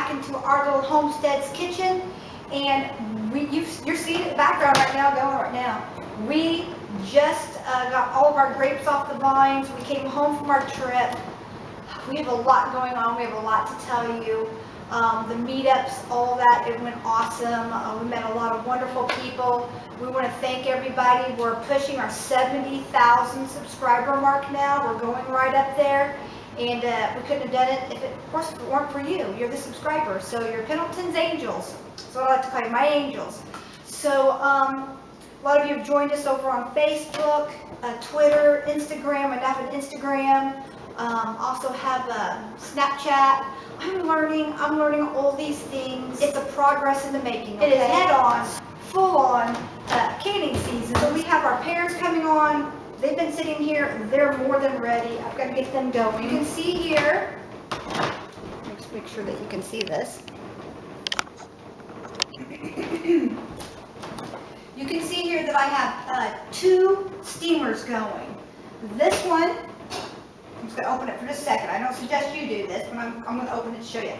back into our little Homestead's kitchen, and you're seeing it in the background right now, going right now. We just got all of our grapes off the vines. We came home from our trip. We have a lot going on. We have a lot to tell you. The meetups, all that, it went awesome. We met a lot of wonderful people. We want to thank everybody. We're pushing our 70,000 subscriber mark now. We're going right up there. And we couldn't have done it, of course, if it weren't for you. You're the subscribers. So you're Pendleton's angels. That's what I like to call you, my angels. So a lot of you have joined us over on Facebook, Twitter, Instagram. I now have an Instagram. Also have a Snapchat. I'm learning all these things. It's a progress in the making. Okay? It is head on, full on canning season. So we have our pears coming on. They've been sitting here. They're more than ready. I've got to get them going. You can see here. Let's make sure that you can see this. You can see here that I have 2 steamers going. This one, I'm just going to open it for just a second. I don't suggest you do this, but I'm going to open it to show you.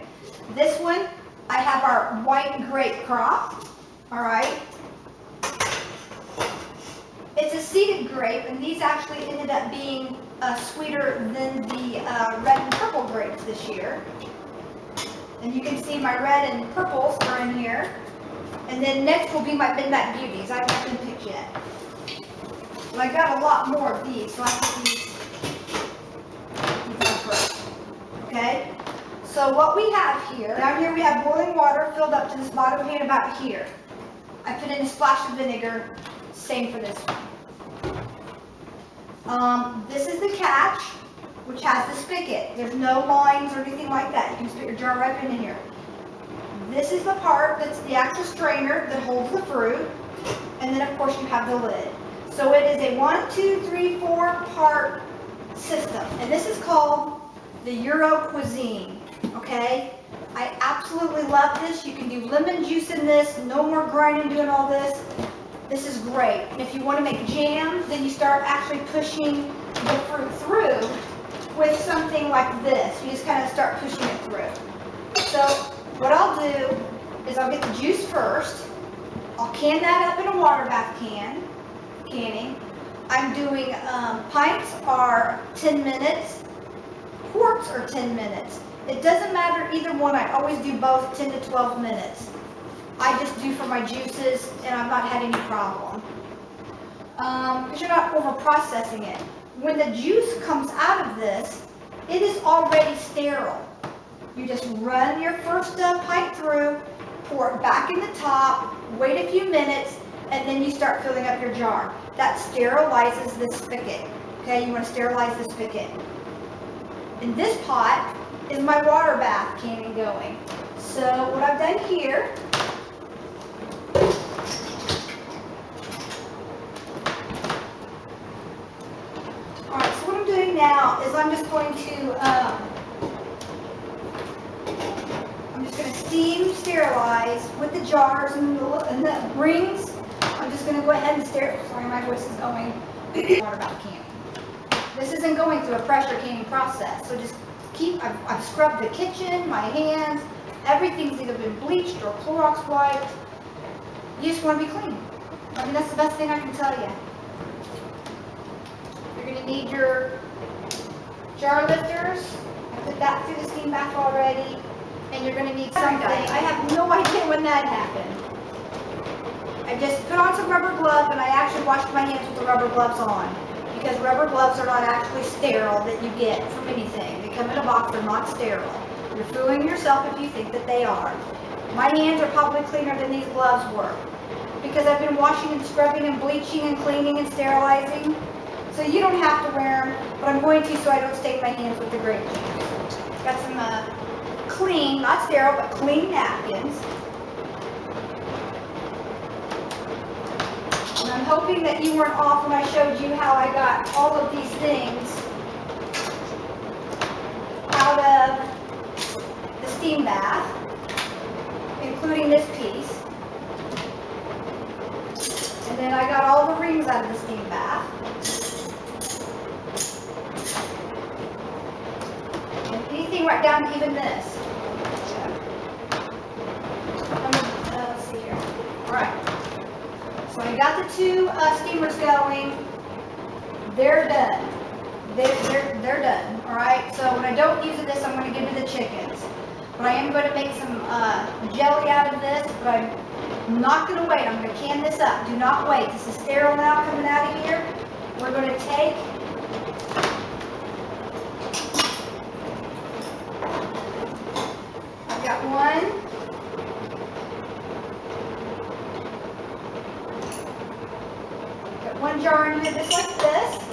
This one, I have our white grape crop. All right. It's a seeded grape, and these actually ended up being sweeter than the red and purple grapes this year. And you can see my red and purples are in here. And then next will be my Midnight Beauties. I haven't been picked yet. But I got a lot more of these, so I put these on first. Okay? So what we have here, down here we have boiling water filled up to this bottom pan about here. I put in a splash of vinegar. Same for this one. This is the catch, which has the spigot. There's no lines or anything like that. You can just put your jar right in here. This is the part that's the actual strainer that holds the fruit. And then, of course, you have the lid. So it is a 1, 2, 3, 4 part system. And this is called the Euro cuisine. Okay? I absolutely love this. You can do lemon juice in this. No more grinding doing all this. This is great. And if you want to make jam, then you start actually pushing the fruit through with something like this. You just kind of start pushing it through. So what I'll do is I'll get the juice first. I'll can that up in a water bath canning. I'm doing pints are 10 minutes, quarts are 10 minutes. It doesn't matter either one. I always do both 10 to 12 minutes. I just do for my juices, and I've not had any problem. Because you're not over processing it. When the juice comes out of this, it is already sterile. You just run your first pint through, pour it back in the top, wait a few minutes, and then you start filling up your jar. That sterilizes the spigot. Okay, you want to sterilize the spigot. In this pot is my water bath canning going. So what I've done here, alright, so what I'm doing now is I'm just going to steam sterilize with the jars and the rings. I'm just going to go ahead and sorry, my voice is going. Water bath canning. This isn't going through a pressure canning process, so just I've scrubbed the kitchen, my hands, everything's either been bleached or Clorox wiped. You just want to be clean. I mean, that's the best thing I can tell you. You're going to need your jar lifters. I put that through the steam bath already. And you're going to need something. I have no idea when that happened. I just put on some rubber gloves, and I actually washed my hands with the rubber gloves on. Because rubber gloves are not actually sterile that you get from anything. They come in a box, they're not sterile. You're fooling yourself if you think that they are. My hands are probably cleaner than these gloves were. Because I've been washing and scrubbing and bleaching and cleaning and sterilizing. So you don't have to wear them, but I'm going to so I don't stain my hands with the grape juice. Got some clean, not sterile, but clean napkins. And I'm hoping that you weren't off when I showed you how I got all of these things out of the steam bath, including this piece. And then I got all the rings out of the steam bath. And anything right down to even this. got the two steamers going. They're done. They're done. All right. So when I don't use this, I'm going to give to the chickens. But I am going to make some jelly out of this. But I'm not going to wait. I'm going to can this up. Do not wait. This is sterile now coming out of here. We're going to take. I've got one. One jar in here just like this.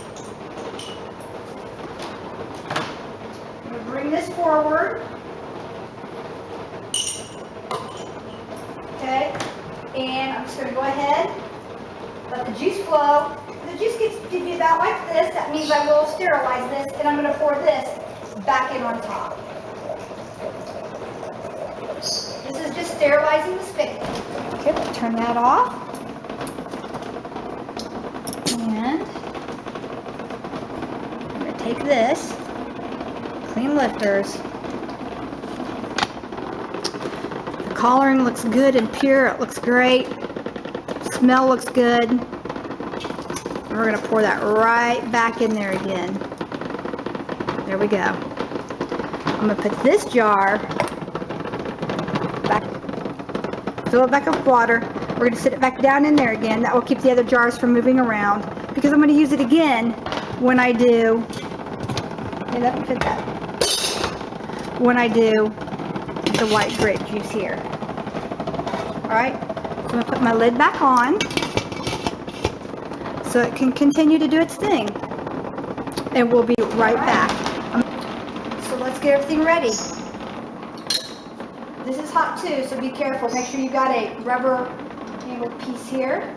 I'm going to bring this forward. Okay, and I'm just going to go ahead, let the juice flow. The juice gets to be about like this. That means I will sterilize this, and I'm going to pour this back in on top. This is just sterilizing the spigot. Okay, we'll turn that off. And I'm going to take this, clean lifters. The collaring looks good and pure. It looks great. Smell looks good. And we're going to pour that right back in there again. There we go. I'm going to put this jar back, fill it back with water. We're going to sit it back down in there again. That will keep the other jars from moving around because I'm going to use it again when I do. Okay, let me fit that. When I do the white grape juice here. All right. So I'm going to put my lid back on so it can continue to do its thing. And we'll be right back. So let's get everything ready. This is hot too, so be careful. Make sure you got a rubber handled piece here.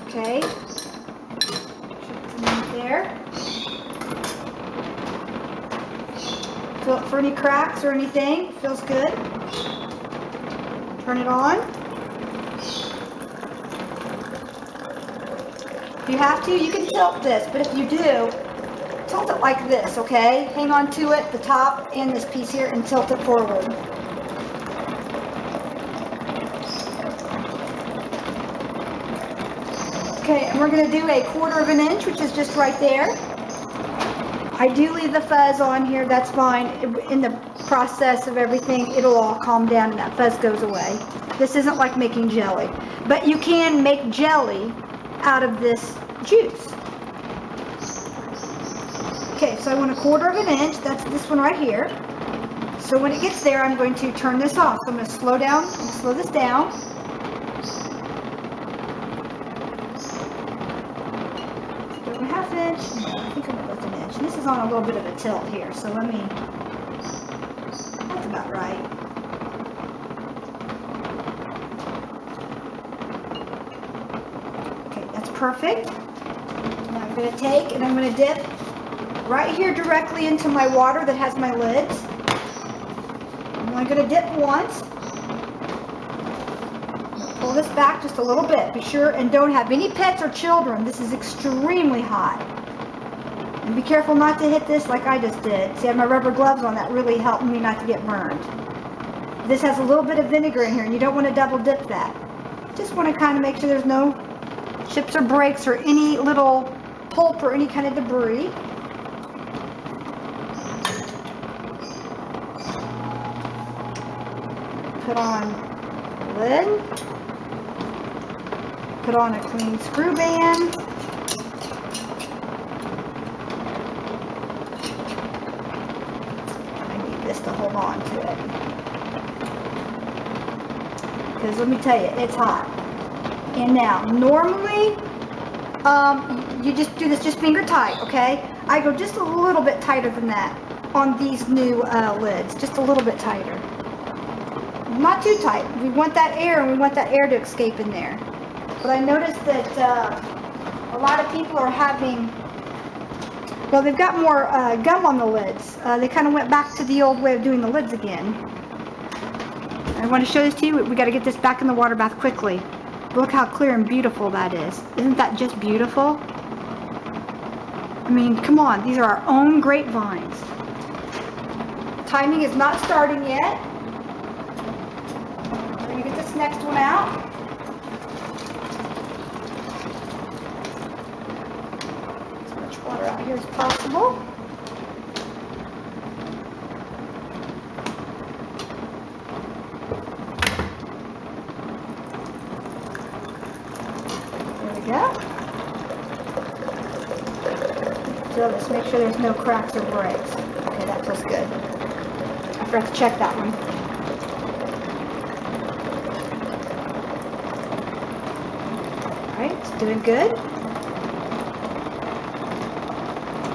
Okay. There. Feel it for any cracks or anything. Feels good. Turn it on. If you have to, you can tilt this, but if you do, tilt it like this, okay? Hang on to it, the top and this piece here, and tilt it forward. Okay, and we're going to do a 1/4 inch, which is just right there. I do leave the fuzz on here, that's fine. In the process of everything, it'll all calm down and that fuzz goes away. This isn't like making jelly, but you can make jelly out of this juice. Okay, so I want a 1/4 inch, that's this one right here. So when it gets there, I'm going to turn this off. So I'm going to slow this down. Go 1/2 inch, no, I think I'm going to go 1 inch. And this is on a little bit of a tilt here, so that's about right. Okay, that's perfect. Now I'm going to take and I'm going to dip right here directly into my water that has my lids. I'm only going to dip once. Pull this back just a little bit. Be sure and don't have any pets or children. This is extremely hot. And be careful not to hit this like I just did. See, I have my rubber gloves on. That really helped me not to get burned. This has a little bit of vinegar in here, and you don't want to double dip that. Just want to kind of make sure there's no chips or breaks or any little pulp or any kind of debris. Put on the lid. Put on a clean screw band. I need this to hold on to it. Because let me tell you, it's hot. And now, normally, you just do this just finger tight, okay? I go just a little bit tighter than that on these new lids. Just a little bit tighter. Not too tight. We want that air, and we want that air to escape in there. But I noticed that a lot of people are having, well, they've got more gum on the lids. They kind of went back to the old way of doing the lids again. I want to show this to you. We got to get this back in the water bath quickly. Look how clear and beautiful that is. Isn't that just beautiful? I mean, come on. These are our own grapevines. Timing is not starting yet. We're going to get this next one out. light here as possible. There we go. So let's make sure there's no cracks or breaks. Okay, that feels good. I forgot to check that one. Alright, it's doing good.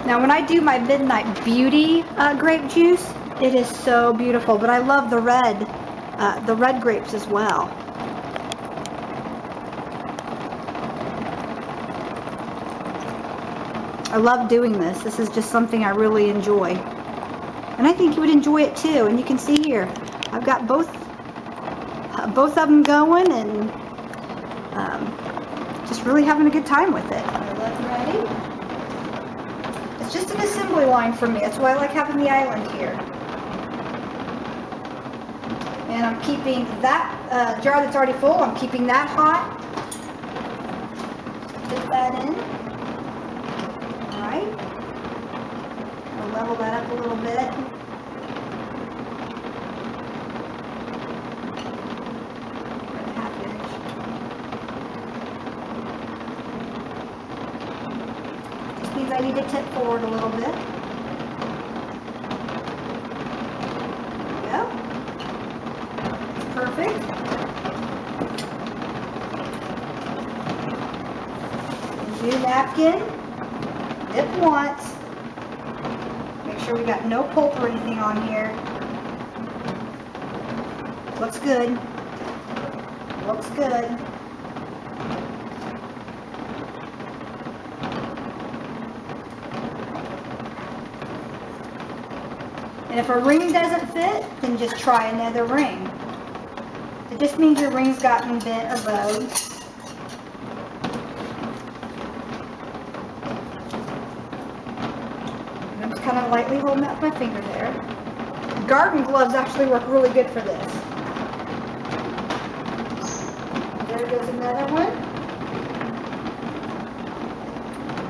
Now when I do my Midnight Beauty grape juice, it is so beautiful, but I love the red grapes as well. I love doing this. This is just something I really enjoy. And I think you would enjoy it too. And you can see here, I've got both of them going, and just really having a good time with it. Ready? It's just an assembly line for me. That's why I like having the island here. And I'm keeping that jar that's already full, I'm keeping that hot. Dip that in. Alright. I'll level that up a little bit. I need to tip forward a little bit. There we go. It's perfect. New napkin. Dip once. Make sure we got no pulp or anything on here. Looks good. Looks good. And if a ring doesn't fit, then just try another ring. It just means your ring's gotten bent or bowed. And I'm just kind of lightly holding up my finger there. Garden gloves actually work really good for this. There goes another one.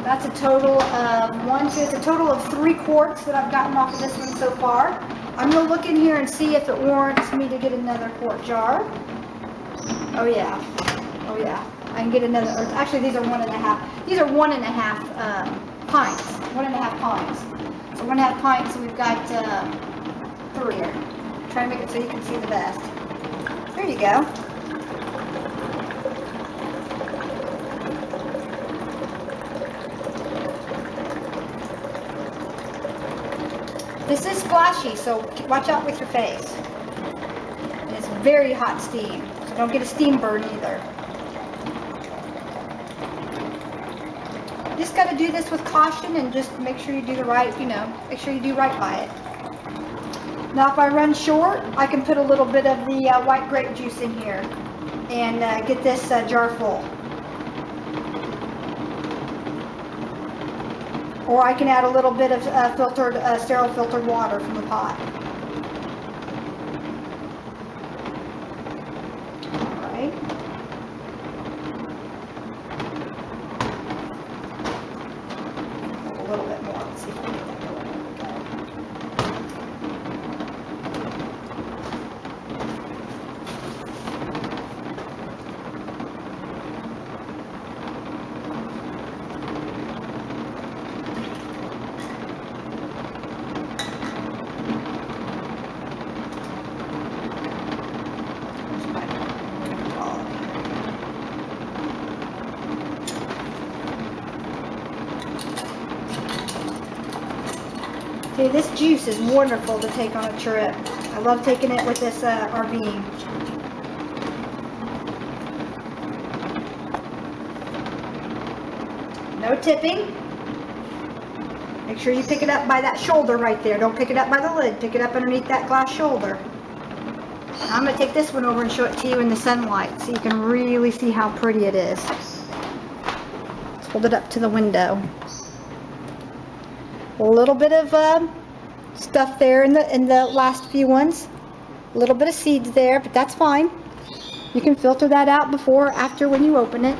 That's a total of it's a total of 3 quarts that I've gotten off of this one so far. I'm going to look in here and see if it warrants me to get another quart jar. Oh yeah. Oh yeah. I can get another, or actually these are 1.5. These are 1.5 pints. 1.5 pints. So 1.5 pints, so we've got 3 here. Try to make it so you can see the best. There you go. This is splashy, so watch out with your face. And it's very hot steam, so don't get a steam burn either. You just got to do this with caution and just make sure you do the right, make sure you do right by it. Now if I run short, I can put a little bit of the white grape juice in here and get this jar full. Or I can add a little bit of sterile filtered water from the pot. All right. A little bit more. Let's see if we can get that going. Okay, this juice is wonderful to take on a trip. I love taking it with this RV. No tipping. Make sure you pick it up by that shoulder right there. Don't pick it up by the lid. Pick it up underneath that glass shoulder. Now I'm going to take this one over and show it to you in the sunlight so you can really see how pretty it is. Let's hold it up to the window. A little bit of stuff there in the last few ones. A little bit of seeds there, but that's fine. You can filter that out before or after when you open it.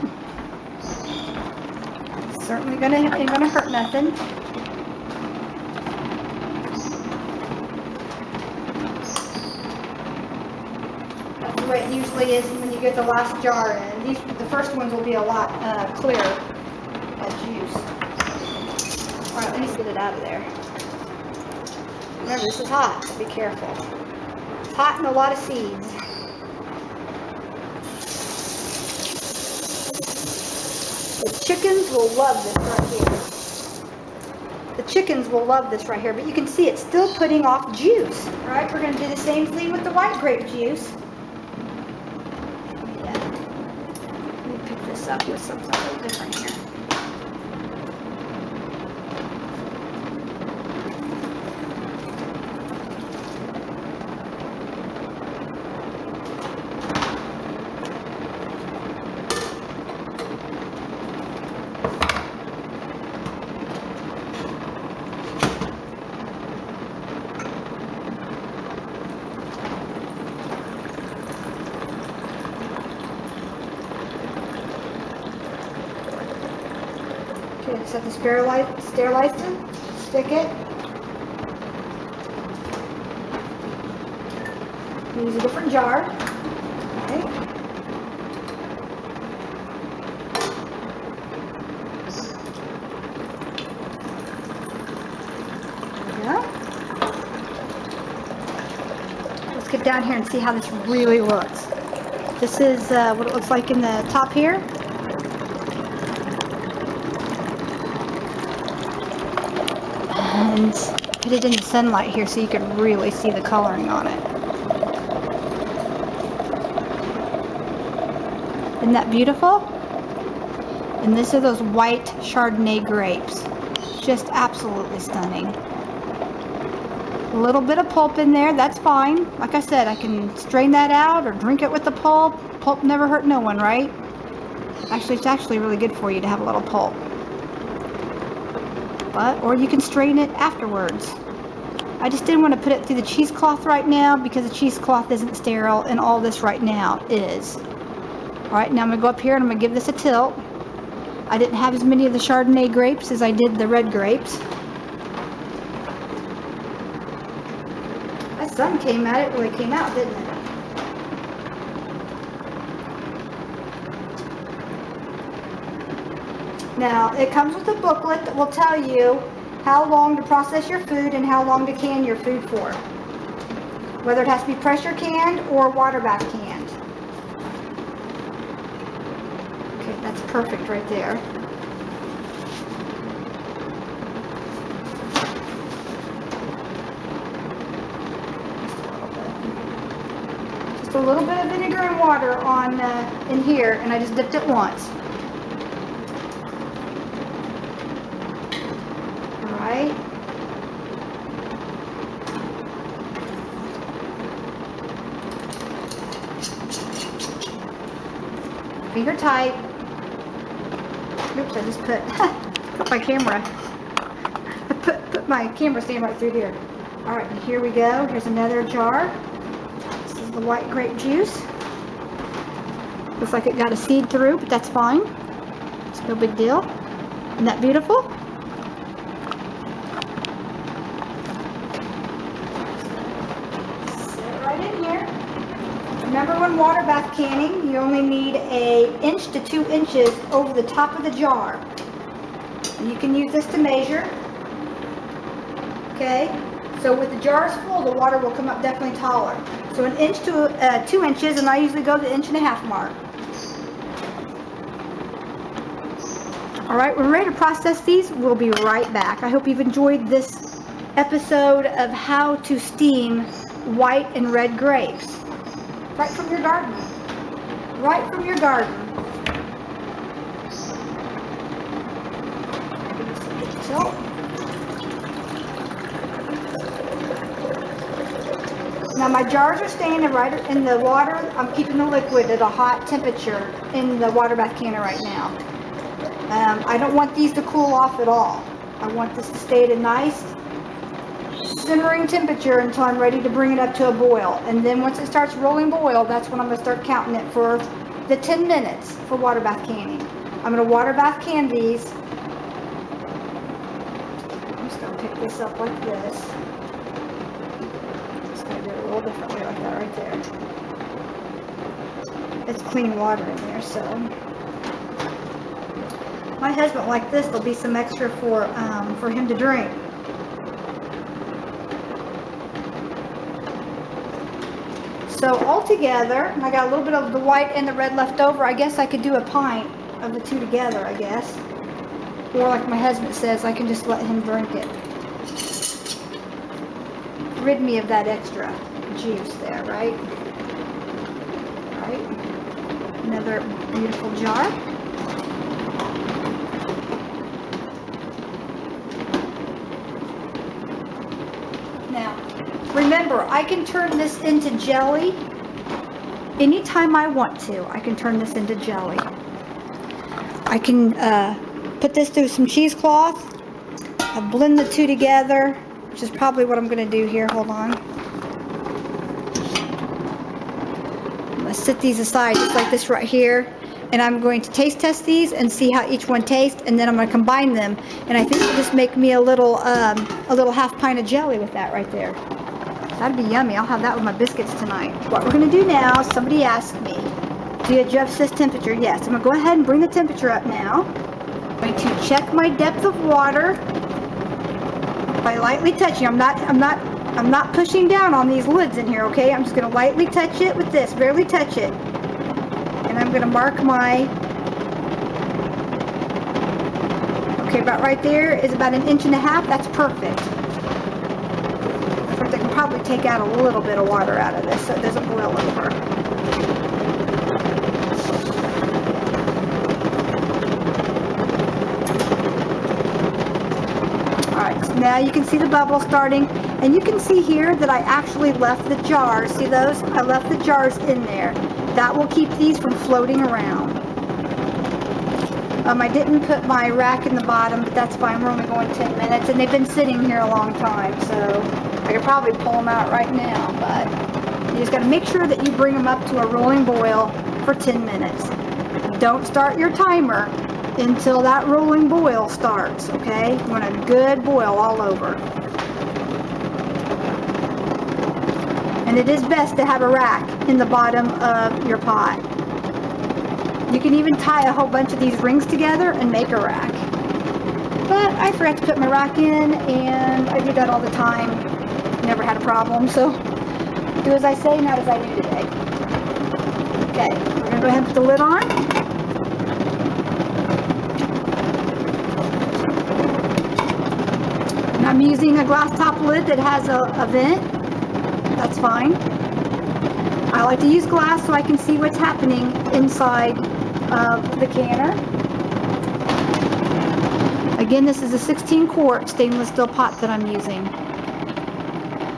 Certainly ain't gonna hurt nothing. the way it usually is when you get the last jar in. The first ones will be a lot clearer, that juice. All right, let me get it out of there. Remember, this is hot, so be careful. It's hot and a lot of seeds. The chickens will love this right here. The chickens will love this right here, but you can see it's still putting off juice. All right, we're going to do the same thing with the white grape juice. Let me pick this up with something a little different here. Okay, set the sterilizer, stick it. Use a different jar. Okay. There we go. Let's get down here and see how this really looks. This is what it looks like in the top here. And put it in the sunlight here so you can really see the coloring on it. Isn't that beautiful? And these are those white Chardonnay grapes. Just absolutely stunning. A little bit of pulp in there, that's fine. Like I said, I can strain that out or drink it with the pulp. Pulp never hurt no one, right? Actually, it's actually really good for you to have a little pulp. Or you can strain it afterwards. I just didn't want to put it through the cheesecloth right now because the cheesecloth isn't sterile and all this right now is. Alright, now I'm going to go up here and I'm going to give this a tilt. I didn't have as many of the Chardonnay grapes as I did the red grapes. That sun came at it, really came out, didn't it? Now, it comes with a booklet that will tell you how long to process your food and how long to can your food for. Whether it has to be pressure canned or water bath canned. Okay, that's perfect right there. Just a little bit of vinegar and water on in here, and I just dipped it once. Right. Finger tight. Oops, I just put my camera. I put my camera stand right through here. All right, and here we go. Here's another jar. This is the white grape juice. Looks like it got a seed through, but that's fine. It's no big deal. Isn't that beautiful? Remember, when water bath canning, you only need an inch to 2 inches over the top of the jar. And you can use this to measure. Okay, so with the jars full, the water will come up definitely taller. So an inch to 2 inches, and I usually go the 1.5 inch mark. All right, we're ready to process these. We'll be right back. I hope you've enjoyed this episode of how to steam white and red grapes. Right from your garden. Right from your garden. Now my jars are staying right in the water. I'm keeping the liquid at a hot temperature in the water bath canner right now. I don't want these to cool off at all. I want this to stay at a nice simmering temperature until I'm ready to bring it up to a boil. And then once it starts rolling boil, that's when I'm going to start counting it for the 10 minutes for water bath canning. I'm going to water bath can these. I'm just going to pick this up like this. I'm just going to do it a little differently like that right there. it's clean water in there, so. My husband like this, there'll be some extra for him to drink. So altogether, I got a little bit of the white and the red left over. I guess I could do a pint of the two together, I guess. Or like my husband says, I can just let him drink it. Rid me of that extra juice there, right? Right. Another beautiful jar. Now, remember, I can turn this into jelly anytime I want to. I can turn this into jelly. I can put this through some cheesecloth. I'll blend the two together, which is probably what I'm going to do here. Hold on. I'm going to set these aside just like this right here. And I'm going to taste test these and see how each one tastes, and then I'm going to combine them. And I think it'll just make me a little half pint of jelly with that right there. That'd be yummy. I'll have that with my biscuits tonight. What we're going to do now, somebody asked me, do you adjust this temperature? Yes. I'm going to go ahead and bring the temperature up now. I'm going to check my depth of water by lightly touching. I'm not pushing down on these lids in here, okay? I'm just going to lightly touch it with this, barely touch it. And I'm going to mark my, okay, about right there is about 1.5 inches. That's perfect. In fact, I can probably take out a little bit of water out of this so it doesn't boil over. Alright, so now you can see the bubble starting, and you can see here that I actually left the jars. See those? I left the jars in there. That will keep these from floating around. I didn't put my rack in the bottom, but that's fine. We're only going 10 minutes, and they've been sitting here a long time, so I could probably pull them out right now, but you just got to make sure that you bring them up to a rolling boil for 10 minutes. Don't start your timer until that rolling boil starts, okay? You want a good boil all over. And it is best to have a rack in the bottom of your pot. You can even tie a whole bunch of these rings together and make a rack. But I forgot to put my rack in, and I do that all the time. Never had a problem, so do as I say, not as I do today. Okay, we're going to go ahead and put the lid on. And I'm using a glass top lid that has a vent. That's fine. I like to use glass so I can see what's happening inside of the canner. Again, this is a 16-quart stainless steel pot that I'm using.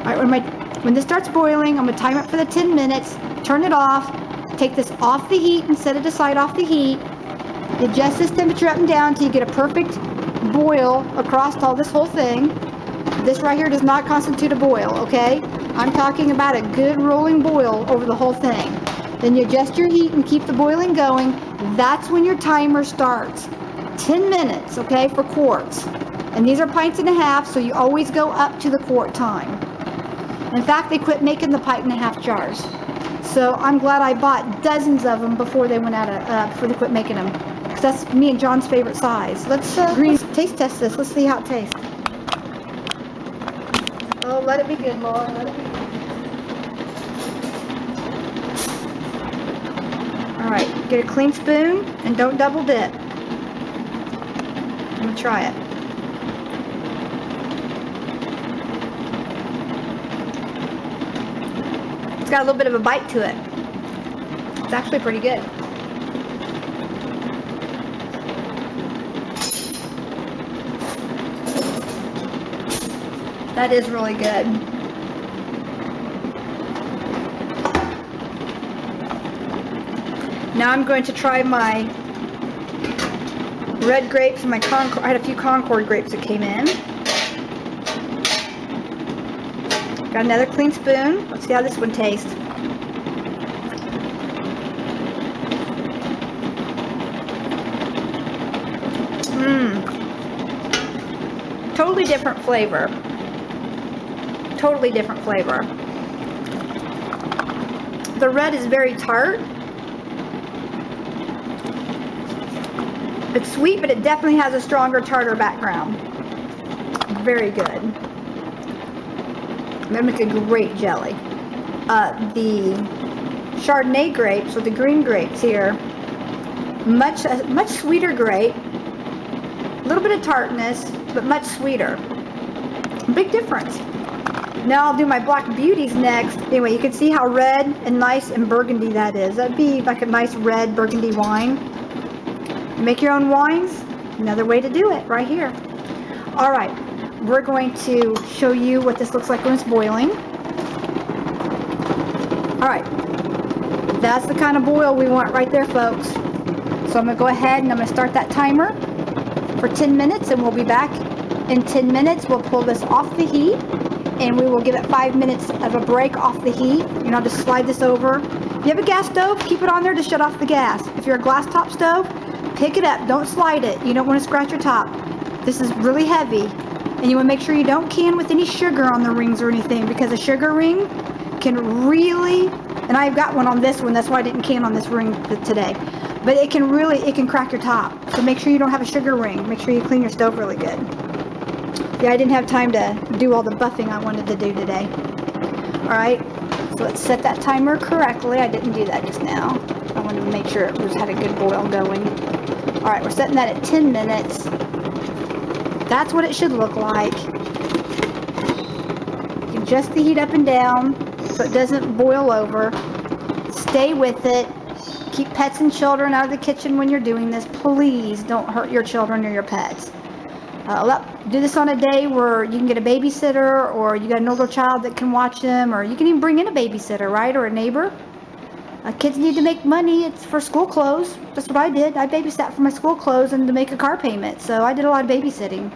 All right, when this starts boiling, I'm going to time it for the 10 minutes, turn it off, take this off the heat and set it aside off the heat. Adjust this temperature up and down until you get a perfect boil across all this whole thing. This right here does not constitute a boil, okay? I'm talking about a good rolling boil over the whole thing. Then you adjust your heat and keep the boiling going. That's when your timer starts. 10 minutes, okay, for quarts. And these are 1.5 pints, so you always go up to the quart time. In fact, they quit making the 1.5 pint jars. So I'm glad I bought dozens of them before they went out of, before they quit making them. Because that's me and John's favorite size. Let's taste test this. Let's see how it tastes. Oh, let it be good, Lord. Let it be good. All right, get a clean spoon and don't double dip. I'm gonna try it. It's got a little bit of a bite to it. It's actually pretty good. That is really good. Now I'm going to try my red grapes and my Concord. I had a few Concord grapes that came in. Got another clean spoon. Let's see how this one tastes. Totally different flavor. Totally different flavor. The red is very tart, It's sweet, but it definitely has a stronger tartar background. Very good. That makes a great jelly. The Chardonnay grapes, or the green grapes here, much sweeter grape. A little bit of tartness, but much sweeter. Big difference. Now I'll do my Black Beauties next. Anyway, you can see how red and nice and burgundy that is. That'd be like a nice red burgundy wine. Make your own wines. Another way to do it right here. All right, we're going to show you what this looks like when it's boiling. All right, that's the kind of boil we want right there, folks. So I'm gonna go ahead and I'm gonna start that timer for 10 minutes, and we'll be back in 10 minutes. We'll pull this off the heat, and we will give it 5 minutes of a break off the heat. And I'll just slide this over. If you have a gas stove, keep it on there to shut off the gas. If you're a glass top stove, pick it up. Don't slide it. You don't want to scratch your top. This is really heavy, and you want to make sure you don't can with any sugar on the rings or anything, because a sugar ring can really, and I've got one on this one, that's why I didn't can on this ring today, but it can crack your top. So make sure you don't have a sugar ring. Make sure you clean your stove really good. Yeah, I didn't have time to do all the buffing I wanted to do today. All right, so let's set that timer correctly. I didn't do that just now. I wanted to make sure it had a good boil going. All right, we're setting that at 10 minutes. That's what it should look like. You can adjust the heat up and down so it doesn't boil over. Stay with it. Keep pets and children out of the kitchen when you're doing this. Please don't hurt your children or your pets. Do this on a day where you can get a babysitter, or you got an older child that can watch them, or you can even bring in a babysitter, right, or a neighbor. Kids need to make money. It's for school clothes. That's what I did. I babysat for my school clothes and to make a car payment. So I did a lot of babysitting.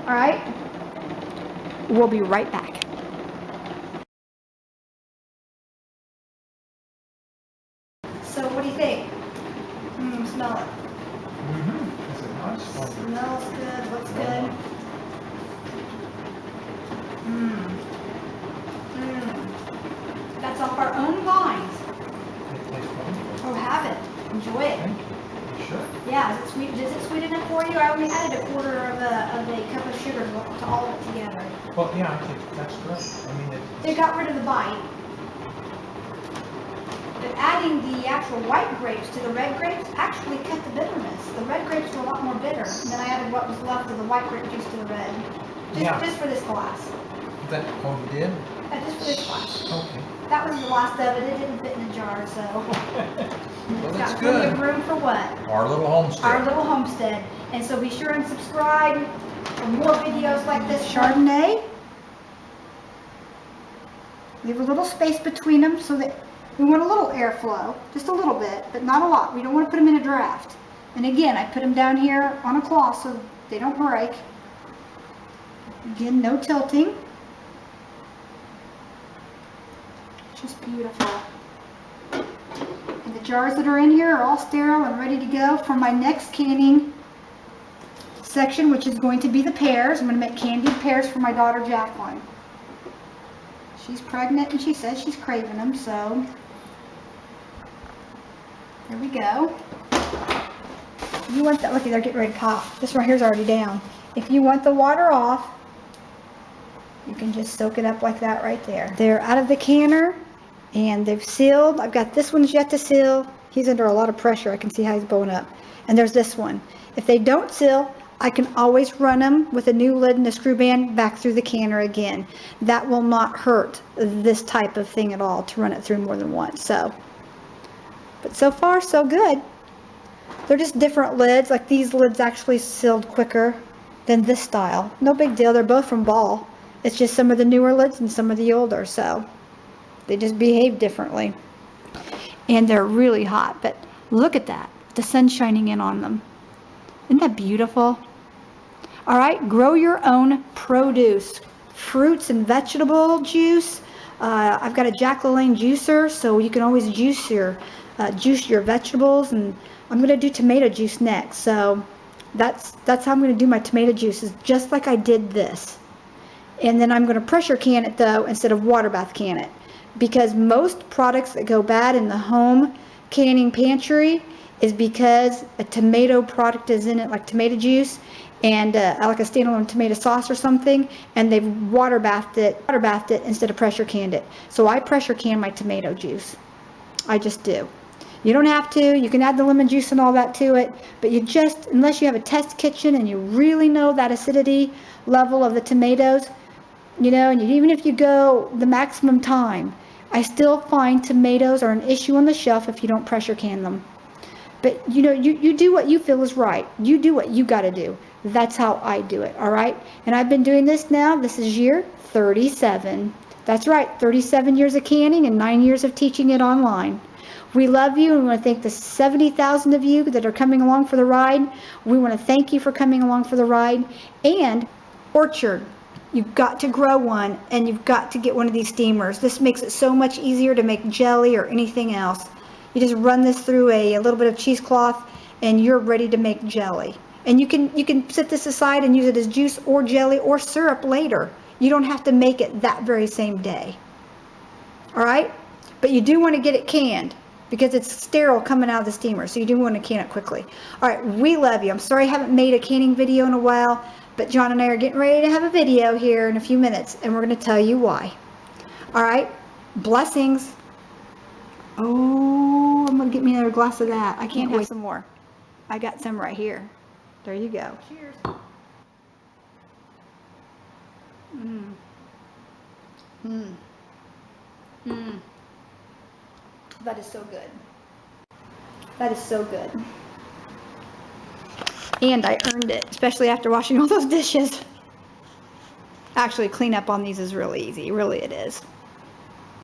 All right. We'll be right back. So what do you think? Smell it. It's a nice one. Smells good. Looks good. That's off our own vines. It tastes wonderful. Oh, have it. Enjoy it. Thank you. You should. Yeah, is it sweet? Is it sweet enough for you? I only added a quarter of a cup of sugar to all of it together. Well, yeah, I think that's great. I mean, They got rid of the bite. But adding the actual white grapes to the red grapes actually cut the bitterness. The red grapes were a lot more bitter. And then I added what was left of the white grape juice to the red. Just for this glass. that, oh, you did? Yeah, just for this glass. Okay. That was the last of it. It didn't fit in a jar, so. Well, It's that's got plenty of good. room for what? Our little homestead. Our little homestead. And so be sure and subscribe for more videos like this Chardonnay. Leave a little space between them so that we want a little airflow, just a little bit, but not a lot. We don't want to put them in a draft. And again, I put them down here on a cloth so they don't break. Again, no tilting. Just beautiful. And the jars that are in here are all sterile and ready to go for my next canning section, which is going to be the pears. I'm going to make candied pears for my daughter Jacqueline. She's pregnant and she says she's craving them, so there we go. You want that, look, they're getting ready to pop. This right here is already down. If you want the water off, you can just soak it up like that right there. They're out of the canner and they've sealed. I've got this one's yet to seal. He's under a lot of pressure. I can see how he's blowing up. And there's this one. If they don't seal, I can always run them with a new lid and a screw band back through the canner again. That will not hurt this type of thing at all to run it through more than once. So, but so far so good. They're just different lids. Like these lids actually sealed quicker than this style. No big deal. They're both from Ball. It's just some of the newer lids and some of the older, so they just behave differently. And they're really hot, but look at that. The sun's shining in on them. Isn't that beautiful? All right, grow your own produce. Fruits and vegetable juice. I've got a Jack LaLanne juicer, so you can always juice your vegetables. And I'm going to do tomato juice next. So that's how I'm going to do my tomato juices, just like I did this. And then I'm going to pressure can it though, instead of water bath can it. Because most products that go bad in the home canning pantry, is because a tomato product is in it, like tomato juice, and like a standalone tomato sauce or something, and they've water bathed it instead of pressure canned it. So I pressure can my tomato juice. I just do. You don't have to, you can add the lemon juice and all that to it, but you just, unless you have a test kitchen and you really know that acidity level of the tomatoes, you know, and even if you go the maximum time, I still find tomatoes are an issue on the shelf if you don't pressure can them. But you know, you do what you feel is right. You do what you gotta do. That's how I do it, all right? And I've been doing this now, this is year 37. That's right, 37 years of canning and 9 years of teaching it online. We love you and we want to thank the 70,000 of you that are coming along for the ride. We want to thank you for coming along for the ride. And orchard, you've got to grow one and you've got to get one of these steamers. This makes it so much easier to make jelly or anything else. You just run this through a little bit of cheesecloth and you're ready to make jelly. And you can set this aside and use it as juice or jelly or syrup later. You don't have to make it that very same day. All right? But you do want to get it canned because it's sterile coming out of the steamer. So you do want to can it quickly. All right, we love you. I'm sorry I haven't made a canning video in a while, but John and I are getting ready to have a video here in a few minutes and we're going to tell you why. All right? Blessings. Oh, I'm going to get me another glass of that. I can't wait some more. I got some right here. There you go. Cheers. Mmm. Mmm. Mmm. That is so good. That is so good. And I earned it, especially after washing all those dishes. Actually, clean up on these is really easy. Really it is.